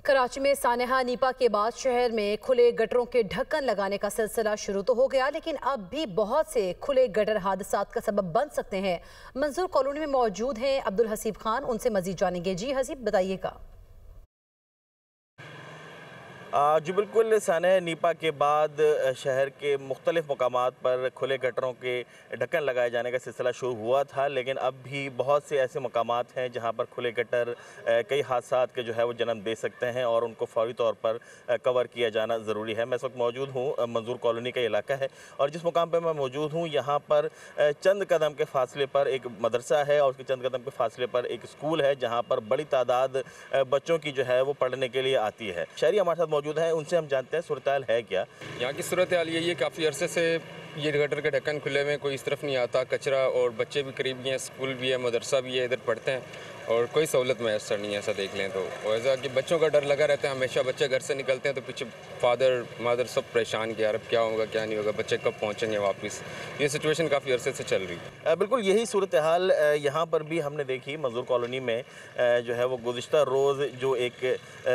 कराची में सानेहा नीपा के बाद शहर में खुले गटरों के ढक्कन लगाने का सिलसिला शुरू तो हो गया, लेकिन अब भी बहुत से खुले गटर हादसात का सबब बन सकते हैं। मंजूर कॉलोनी में मौजूद हैं अब्दुल हसीब खान, उनसे मजीद जानेंगे। जी हसीब, बताइएगा। जी बिल्कुल, सानेहा नीपा के बाद शहर के मुख्तलिफ मकामात पर खुले गटरों के ढक्कन लगाए जाने का सिलसिला शुरू हुआ था, लेकिन अब भी बहुत से ऐसे मकामात हैं जहां पर खुले गटर कई हादसात के जो है वो जन्म दे सकते हैं और उनको फौरी तौर पर कवर किया जाना ज़रूरी है। मैं इस वक्त मौजूद हूँ, मंजूर कॉलोनी का इलाका है और जिस मुकाम पर मैं मौजूद हूँ यहाँ पर चंद कदम के फासले पर एक मदरसा है और उसके चंद कदम के फासले पर एक स्कूल है जहाँ पर बड़ी तादाद बच्चों की जो है वो पढ़ने के लिए आती है। शहरी हमारे साथ मौजूद हैं, उनसे हम जानते हैं सूरत हाल है क्या। यहाँ की सूरत हाल यही है, काफ़ी अरसे से ये गटर के ढक्कन खुले में, कोई इस तरफ नहीं आता, कचरा, और बच्चे भी करीब ही हैं, स्कूल भी है, मदरसा भी है, इधर पढ़ते हैं और कोई सहूलत मैसर नहीं है। ऐसा देख लें तो ऐसा कि बच्चों का डर लगा रहता है हमेशा। बच्चे घर से निकलते हैं तो पीछे फादर मदर सब परेशान कि यार अब क्या होगा क्या नहीं होगा, बच्चे कब पहुँचेंगे वापस। ये सिचुएशन काफ़ी अरसे से चल रही है। बिल्कुल यही सूरत हाल यहाँ पर भी हमने देखी। मंजूर कॉलोनी में जो है वो गुज़िश्ता रोज़ जो एक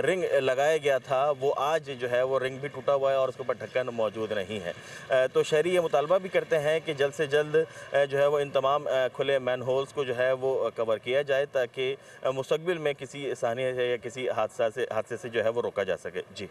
रिंग लगाया गया था वो आज जो है वो रिंग भी टूटा हुआ है और उसके ऊपर ढक्कन मौजूद नहीं है। तो शहरी ये मुतालबा भी करते हैं कि जल्द से जल्द जो है वो इन तमाम खुले मैन होल्स को जो है वो कवर किया जाए ताकि मुस्तकबिल में किसी सानिया या किसी हादसे से जो है वो रोका जा सके। जी।